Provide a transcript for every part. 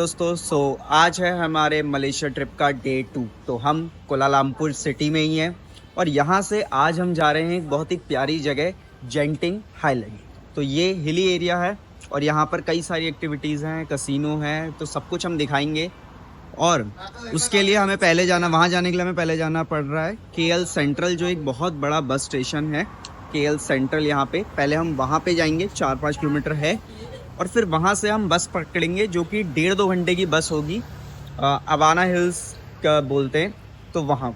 दोस्तों, आज है हमारे मलेशिया ट्रिप का डे 2। तो हम कोलालमपुर सिटी में ही हैं और यहाँ से आज हम जा रहे हैं एक बहुत ही प्यारी जगह, जेंटिंग हाईलैंड। तो ये हिली एरिया है और यहाँ पर कई सारी एक्टिविटीज़ हैं, कसिनो है, तो सब कुछ हम दिखाएंगे। और उसके लिए हमें पहले जाना, वहाँ जाने के लिए हमें पहले जाना पड़ रहा है KL सेंट्रल, जो एक बहुत बड़ा बस स्टेशन है। KL सेंट्रल यहाँ पे पहले हम वहाँ पे जाएंगे, 4-5 किलोमीटर है, और फिर वहाँ से हम बस पकड़ेंगे जो कि 1.5-2 घंटे की बस होगी। अवाना हिल्स का बोलते हैं, तो वहाँ।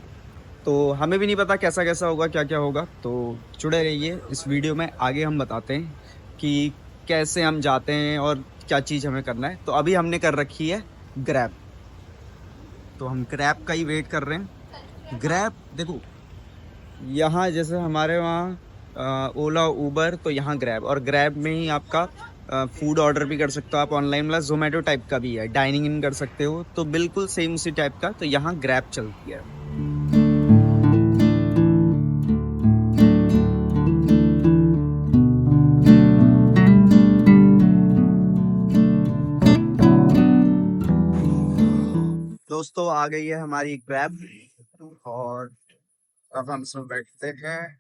तो हमें भी नहीं पता कैसा कैसा होगा, क्या क्या होगा, तो जुड़े रहिए इस वीडियो में। आगे हम बताते हैं कि कैसे हम जाते हैं और क्या चीज़ हमें करना है। तो अभी हमने कर रखी है ग्रैब, तो हम ग्रैब का ही वेट कर रहे हैं। ग्रैब देखो, यहाँ जैसे हमारे वहाँ ओला उबर, तो यहाँ ग्रैब, और ग्रैब में ही आपका फूड ऑर्डर भी कर सकते हो आप ऑनलाइन, मतलब जोमेटो टाइप का भी है, डाइनिंग इन कर सकते हो, तो बिल्कुल सेम उसी टाइप का। तो यहाँ ग्रैब चलती है। दोस्तों, आ गई है हमारी ग्रैब और अब हम इसमें बैठते हैं।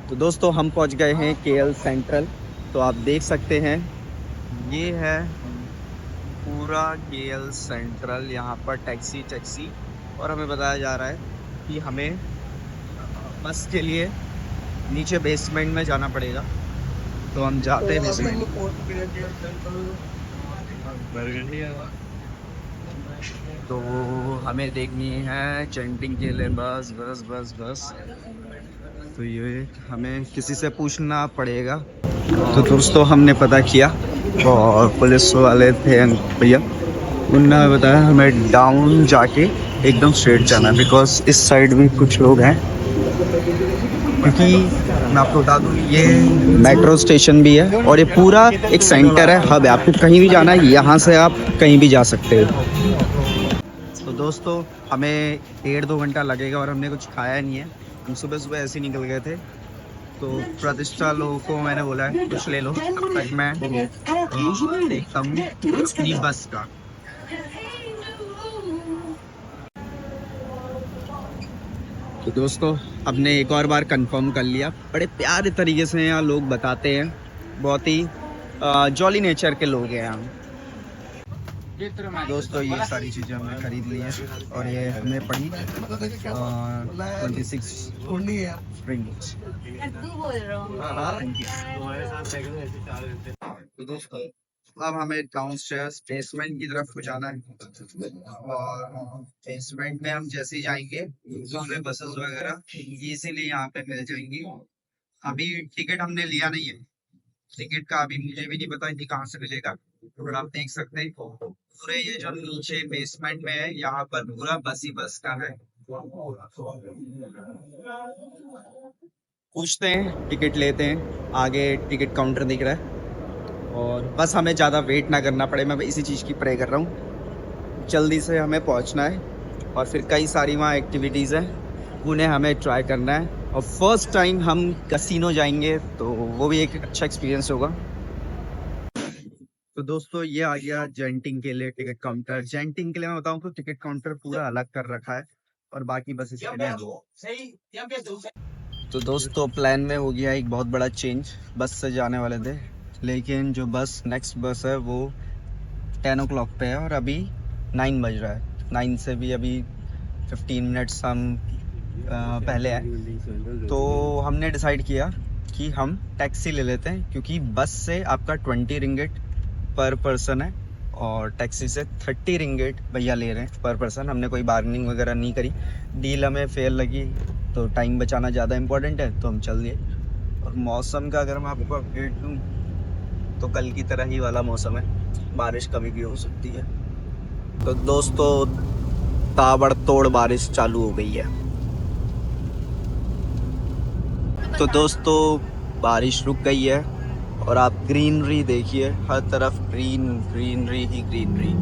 तो दोस्तों, हम पहुंच गए हैं KL सेंट्रल। तो आप देख सकते हैं, ये है पूरा KL सेंट्रल। यहाँ पर टैक्सी और हमें बताया जा रहा है कि हमें बस के लिए नीचे बेसमेंट में जाना पड़ेगा। तो हम जाते हैं बेसमेंट। तो हमें देखनी है जेंटिंग के लिए बस बस बस बस। तो ये हमें किसी से पूछना पड़ेगा। तो दोस्तों, हमने पता किया और पुलिस वाले थे भैया, उन्होंने बताया हमें डाउन जाके एकदम स्ट्रेट जाना है, बिकॉज इस साइड भी कुछ लोग हैं। क्योंकि मैं आपको बता दूँ, ये मेट्रो स्टेशन भी है और ये पूरा एक सेंटर है, हब है। आपको कहीं भी जाना है, यहाँ से आप कहीं भी जा सकते हो। तो दोस्तों, हमें 1.5-2 घंटा लगेगा और हमने कुछ खाया नहीं है। हम सुबह सुबह ऐसे ही निकल गए थे। तो प्रतिष्ठा लोगों को मैंने बोला है कुछ ले लो, तब तक मैं देखता हूँ अपनी बस का। तो दोस्तों, हमने एक और बार कंफर्म कर लिया। बड़े प्यारे तरीके से यहाँ लोग बताते हैं, बहुत ही जॉली नेचर के लोग हैं यहाँ। दोस्तों, ये सारी चीज़ें हमने खरीद ली हैं और ये हमें पड़ी 26 रिंगिट्स। तो दोस्तों, अब हमें डाउनस्टेयर्स बेसमेंट की तरफ को जाना है और बेसमेंट में हम जैसे ही जाएंगे तो हमें बसेस वगैरह इजीली यहाँ पे मिल जाएंगी। अभी टिकट हमने लिया नहीं है, टिकट का अभी मुझे भी नहीं पता कि कहाँ से मिलेगा। तो आप देख सकते हैं पूरे ये जो नीचे बेसमेंट में है, यहाँ पर पूरा बस ही बस का है। पूछते हैं, टिकट लेते हैं, आगे टिकट काउंटर दिख रहा है और बस हमें ज़्यादा वेट ना करना पड़े। मैं इसी चीज़ की प्रे कर रहा हूँ, जल्दी से हमें पहुँचना है और फिर कई सारी वहाँ एक्टिविटीज़ हैं, उन्हें हमें ट्राई करना है। और फर्स्ट टाइम हम कसिनो जाएंगे, तो वो भी एक अच्छा एक्सपीरियंस होगा। तो दोस्तों, ये आ गया जेंटिंग के लिए टिकट काउंटर। जेंटिंग के लिए मैं बताऊँ तो टिकट काउंटर पूरा अलग कर रखा है और बाकी बस इसके लिए। तो दोस्तों, प्लान में हो गया एक बहुत बड़ा चेंज। बस से जाने वाले थे, लेकिन जो बस नेक्स्ट बस है वो 10 o'clock पे है और अभी 9 बज रहा है। 9 से भी अभी 15 मिनट्स हम पहले आए। तो हमने डिसाइड किया कि हम टैक्सी ले लेते हैं, क्योंकि बस से आपका 20 रिंगिट पर पर्सन है और टैक्सी से 30 रिंगिट भैया ले रहे हैं पर पर्सन। हमने कोई बार्गेनिंग वगैरह नहीं करी, डील हमें फेयर लगी। तो टाइम बचाना ज़्यादा इम्पोर्टेंट है, तो हम चल दिए। और मौसम का अगर मैं आपको अपडेट दूँ तो कल की तरह ही वाला मौसम है, बारिश कभी भी हो सकती है। तो दोस्तों, ताबड़तोड़ बारिश चालू हो गई है। तो दोस्तों, बारिश रुक गई है और आप ग्रीनरी देखिए, हर तरफ ग्रीनरी ही ग्रीनरी।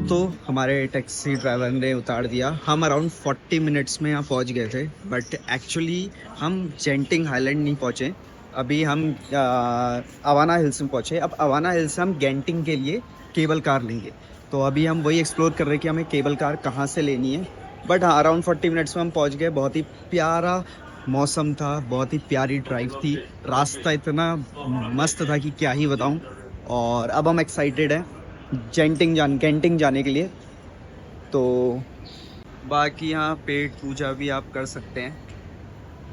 तो हमारे टैक्सी ड्राइवर ने उतार दिया। हम अराउंड 40 मिनट्स में यहाँ पहुँच गए थे, बट एक्चुअली हम जेंटिंग हाईलैंड नहीं पहुँचे। अभी हम अवाना हिल्स में पहुँचे। अब अवाना हिल्स से हम गेंटिंग के लिए केबल कार लेंगे। तो अभी हम वही एक्सप्लोर कर रहे हैं कि हमें केबल कार कहाँ से लेनी है। बट हाँ, अराउंड 40 मिनट्स में हम पहुँच गए। बहुत ही प्यारा मौसम था, बहुत ही प्यारी ड्राइव थी, रास्ता इतना मस्त था कि क्या ही बताऊँ। और अब हम एक्साइटेड हैं गेंटिंग जाने के लिए। तो बाकी यहाँ पेट पूजा भी आप कर सकते हैं।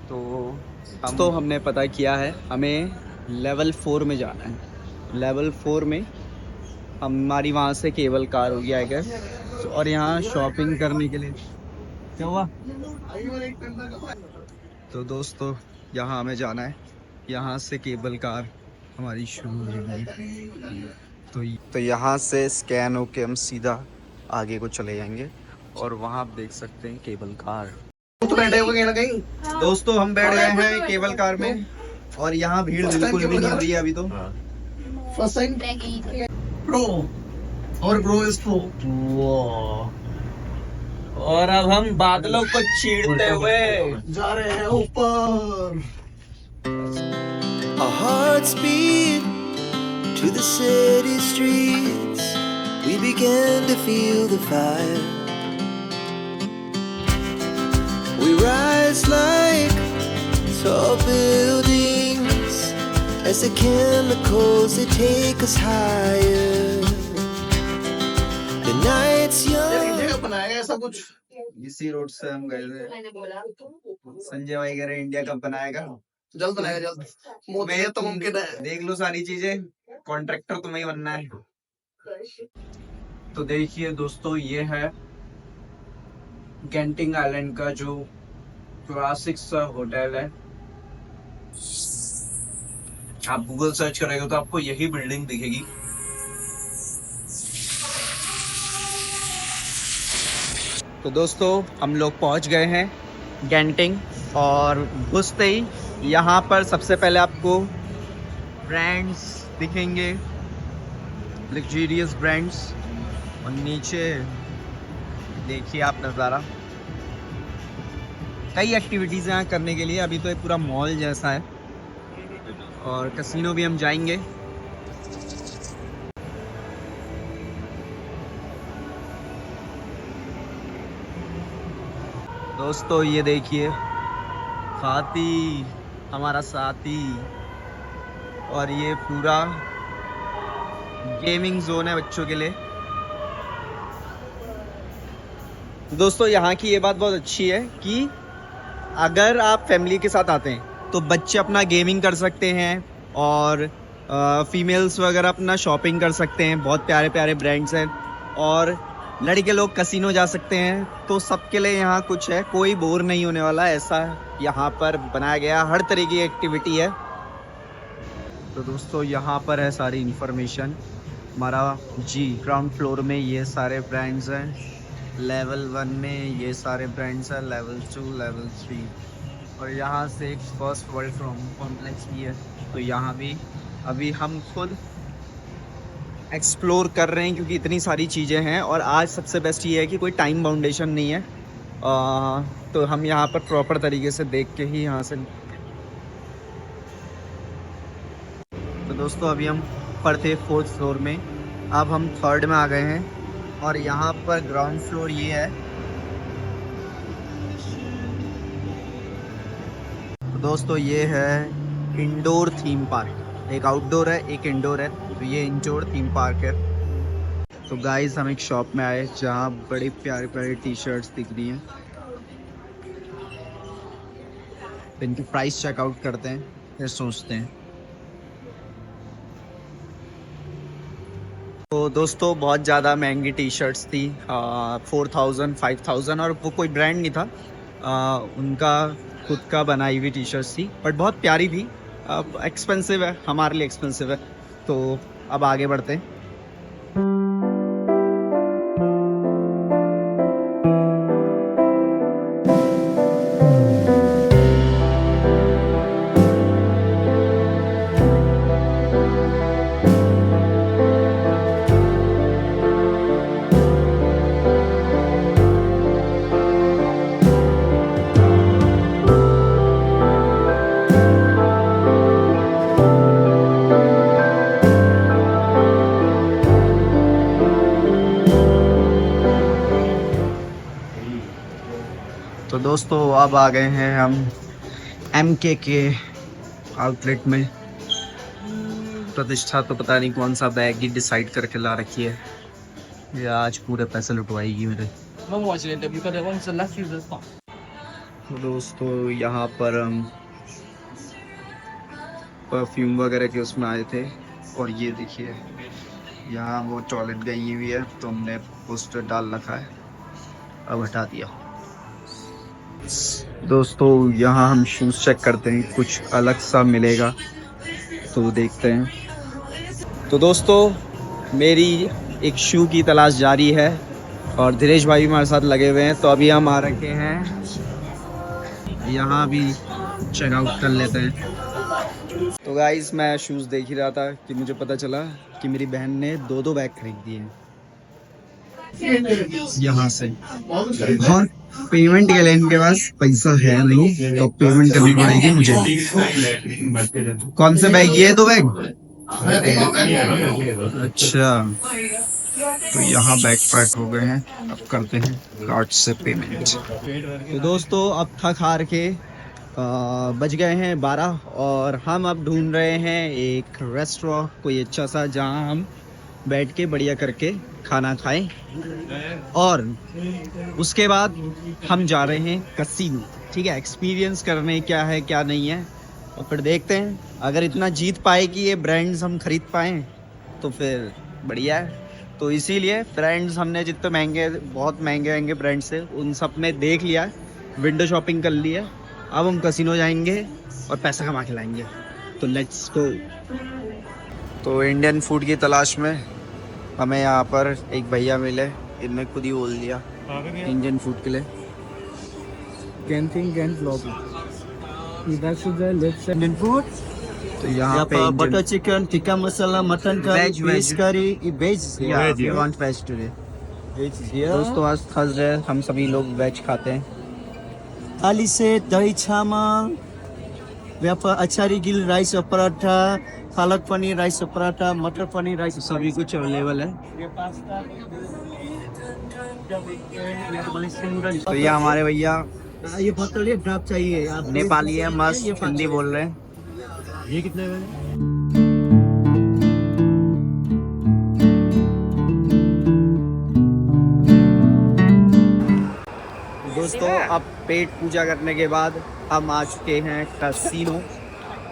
तो हमने पता किया है, हमें लेवल 4 में जाना है। लेवल 4 में हमारी वहाँ से केबल कार होगी आई गेस। और यहाँ शॉपिंग करने के लिए क्या हुआ। तो दोस्तों यहाँ हमें जाना है, यहाँ से केबल कार हमारी शुरू होगी। तो यहाँ से स्कैन होके हम सीधा आगे को चले जाएंगे और वहाँ आप देख सकते हैं केबल कार। तो बैठे हुए कहीं ना कहीं दोस्तों, हम बैठ गए हैं केबल कार में और यहाँ भीड़ बिल्कुल भी नहीं हो रही है अभी तो। फर्स्ट टाइम प्रो और प्रो इज प्रो। और अब हम बादलों को चीरते हुए जा रहे हैं ऊपर। Our hearts beat to the city streets. We began to feel the fire. We rise like tall buildings as the chemicals they take us higher. The night's young. बनाया ऐसा कुछ इसी रोड से हम गए थे। संजय भाई कह रहे इंडिया कब बनाएगा। जल्द बनाएगा, जल्द। मैं तो मुमकिन है, देख लो सारी चीजें, कॉन्ट्रैक्टर तुम्हें ही बनना है। तो देखिए दोस्तों, ये है गेंटिंग आइलैंड का जो क्लासिक सा होटल है। आप गूगल सर्च करेंगे तो आपको यही बिल्डिंग दिखेगी। तो दोस्तों हम लोग पहुंच गए हैं गेंटिंग और घुसते ही यहाँ पर सबसे पहले आपको ब्रांड्स दिखेंगे, लग्जरियस ब्रांड्स। और नीचे देखिए आप नज़ारा, कई एक्टिविटीज़ यहाँ करने के लिए। अभी तो एक पूरा मॉल जैसा है और कैसीनो भी हम जाएंगे। दोस्तों ये देखिए हाथी, हमारा साथी। और ये पूरा गेमिंग जोन है बच्चों के लिए। दोस्तों यहाँ की ये बात बहुत अच्छी है कि अगर आप फैमिली के साथ आते हैं तो बच्चे अपना गेमिंग कर सकते हैं और फीमेल्स वगैरह अपना शॉपिंग कर सकते हैं। बहुत प्यारे प्यारे ब्रांड्स हैं। और लड़के लोग कैसीनो जा सकते हैं। तो सबके लिए यहाँ कुछ है, कोई बोर नहीं होने वाला, ऐसा यहाँ पर बनाया गया। हर तरह की एक्टिविटी है। तो दोस्तों यहाँ पर है सारी इन्फॉर्मेशन हमारा। जी ग्राउंड फ्लोर में ये सारे ब्रांड्स हैं, लेवल 1 में ये सारे ब्रांड्स हैं, लेवल 2, लेवल 3। और यहाँ से एक फर्स्ट वर्ल्ड कॉम्प्लेक्स भी है। तो यहाँ भी अभी हम खुद एक्सप्लोर कर रहे हैं क्योंकि इतनी सारी चीज़ें हैं। और आज सबसे बेस्ट ये है कि कोई टाइम बाउंडेशन नहीं है। तो हम यहाँ पर प्रॉपर तरीके से देख के ही यहाँ से। तो दोस्तों अभी हम पर थे 4th फ्लोर में, अब हम 3rd में आ गए हैं। और यहाँ पर ग्राउंड फ्लोर ये है। तो दोस्तों ये है इंडोर थीम पार्क। एक आउटडोर है, एक इंडोर है। तो ये इंडोर थीम पार्क है। तो गाइस हम एक शॉप में आए जहाँ बड़ी प्यारे प्यारे टी शर्ट्स दिख रही हैं। तो इनकी प्राइस चेकआउट करते हैं, फिर सोचते हैं। तो दोस्तों बहुत ज़्यादा महंगी टी शर्ट्स थी, 4000 5000। और वो कोई ब्रांड नहीं था, उनका खुद का बनाई हुई टी शर्ट्स थी, बट बहुत प्यारी थी। एक्सपेंसिव है, हमारे लिए एक्सपेंसिव है। तो अब आगे बढ़ते हैं। तो दोस्तों अब आ गए हैं हम MK के आउटलेट में। प्रतिष्ठा तो पता नहीं कौन सा बैग ही डिसाइड करके ला रखी है, ये आज पूरे पैसे लुटवाएगी मेरे। तो दोस्तों यहाँ पर हम परफ्यूम वगैरह के उसमें आए थे, और ये देखिए यहाँ वो टॉयलेट गई हुई है, तो हमने पोस्टर डाल रखा है, अब हटा दिया। दोस्तों यहाँ हम शूज़ चेक करते हैं, कुछ अलग सा मिलेगा तो देखते हैं। तो दोस्तों मेरी एक शू की तलाश जारी है, और धीरेश भाई भी हमारे साथ लगे हुए हैं। तो अभी हम आ रखे हैं यहाँ भी चेकआउट कर लेते हैं। तो गाइस मैं शूज़ देख ही रहा था कि मुझे पता चला कि मेरी बहन ने 2 बैग खरीद दिए हैं यहाँ से, और पेमेंट के लिए इनके पास पैसा है नहीं, तो पेमेंट करनी पड़ेगी मुझे। कौन से बैग ये 2 बैग? अच्छा, तो यहाँ बैग पैक हो गए हैं, अब करते हैं कार्ड से पेमेंट। तो दोस्तों अब थक हार के बज गए हैं 12, और हम अब ढूंढ रहे हैं एक रेस्टोरेंट कोई अच्छा सा, जहाँ हम बैठ के बढ़िया करके खाना खाएं, और उसके बाद हम जा रहे हैं कसीनो। ठीक है, एक्सपीरियंस करने क्या है क्या नहीं है, और फिर देखते हैं। अगर इतना जीत पाए कि ये ब्रांड्स हम खरीद पाएँ तो फिर बढ़िया है। तो इसीलिए फ्रेंड्स हमने जितने महंगे, बहुत महंगे ब्रांड्स से, उन सब में देख लिया, विंडो शॉपिंग कर लिया। अब हम कसिनो जाएंगे और पैसा कमा के लाएंगे, तो लेट्स गो। तो इंडियन फूड की तलाश में हमें यहाँ पर एक भैया मिले, इनने खुद ही बोल दिया इंडियन फूड के लिए। Indian food. तो यहाँ पे butter chicken, tikka masala, mutton curry, fish curry, veg. Yeah, we want veg today. Veg here. दोस्तों आज थर्सडे, हम सभी लोग वेज खाते हैं। थाली से दही छामा, अचारी गिल राइस और पराठा, पालक पनीर राइस और पराठा, मटर पनीर राइस, सभी कुछ अवेलेबल है। तो ये हमारे भैया ये बोतल ये ड्राप चाहिए आप, नेपाली है, मस्त हिंदी बोल रहे हैं। ये कितने में? दोस्तों अब पेट पूजा करने के बाद हम आ चुके हैं कसीनो,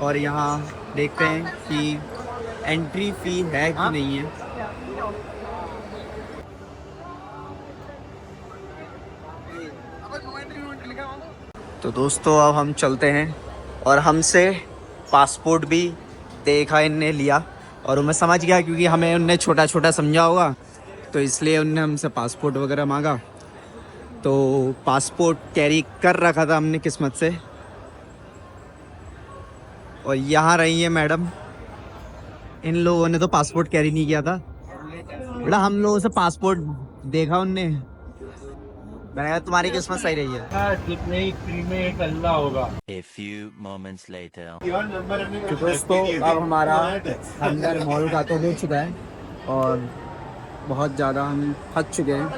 और यहाँ देखते हैं कि एंट्री फी है कि नहीं है। तो दोस्तों अब हम चलते हैं, और हमसे पासपोर्ट भी देखा इनने लिया, और मैं समझ गया क्योंकि हमें उनने छोटा छोटा समझा होगा, तो इसलिए उनने हमसे पासपोर्ट वगैरह मांगा। तो पासपोर्ट कैरी कर रखा था हमने किस्मत से, और यहाँ रही है मैडम। इन लोगों ने तो पासपोर्ट कैरी नहीं किया था, बेटा हम लोगों से पासपोर्ट देखा उनने, मैंने कहा तुम्हारी किस्मत सही रही है। जितने ही फ्री में एक अल्लाह होगा। A few moments later. तो दोस्तों अब हमारा अंदर मॉल का तो हो चुका है, और बहुत ज़्यादा हम थक चुके हैं,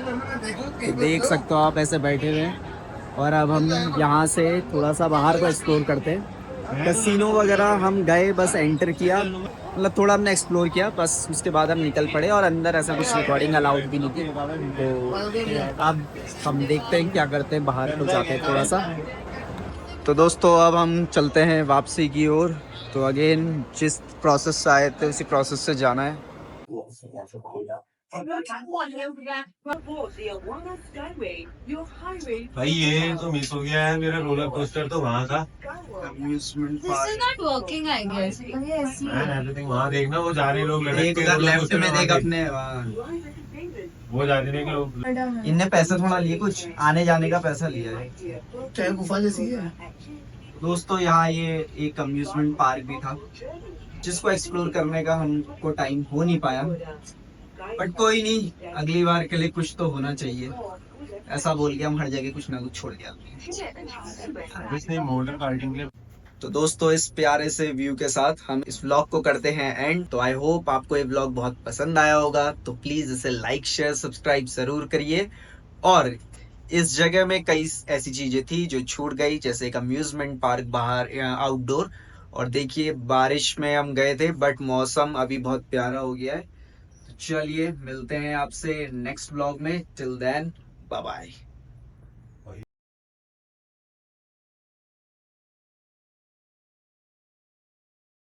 तो देख सकते हो आप ऐसे बैठे हुए हैं। और अब हम यहाँ से थोड़ा सा बाहर को एक्सप्लोर करते हैं। कसिनो वगैरह हम गए, बस एंटर किया, मतलब थोड़ा हमने एक्सप्लोर किया, बस उसके बाद हम निकल पड़े, और अंदर ऐसा कुछ रिकॉर्डिंग अलाउड भी नहीं थी। तो अब हम देखते हैं क्या करते हैं, बाहर को जाते हैं थोड़ा सा। तो दोस्तों अब हम चलते हैं वापसी की ओर। तो अगेन जिस प्रोसेस से आए थे उसी प्रोसेस से जाना है। भाई ये तो मिस हो गया है, मेरा रोलर कोस्टर तो वहाँ था। Amusement This is not working, I guess. Yes. Everything वहाँ देखना, वो जा रहे लोग लटक एक के उधर roller लेफ्ट coaster में वहाँ देख देख- अपने, वो जा रहे लोग। इनने पैसे थोड़ा लिए, कुछ आने जाने का पैसा लिया है। चाहे गुफा जैसी है। दोस्तों यहाँ ये एक अम्यूजमेंट पार्क भी था, जिसको एक्सप्लोर करने का हमको टाइम हो नहीं पाया, बट कोई नहीं, अगली बार के लिए कुछ तो होना चाहिए। ऐसा बोल के हम हर जगह कुछ ना कुछ छोड़ के आते हैं। कुछ नहीं, मोटर कार्टिंग के। तो दोस्तों इस प्यारे से व्यू के साथ हम इस व्लॉग को करते हैं एंड। तो आई होप आपको ये व्लॉग बहुत पसंद आया होगा, तो प्लीज इसे लाइक शेयर सब्सक्राइब जरूर करिए, और इस जगह में कई ऐसी चीजें थी जो छूट गई, जैसे एक अम्यूजमेंट पार्क बाहर आउटडोर। और देखिए बारिश में हम गए थे बट मौसम अभी बहुत प्यारा हो गया है। तो चलिए मिलते हैं आपसे नेक्स्ट ब्लॉग में। Till then bye bye.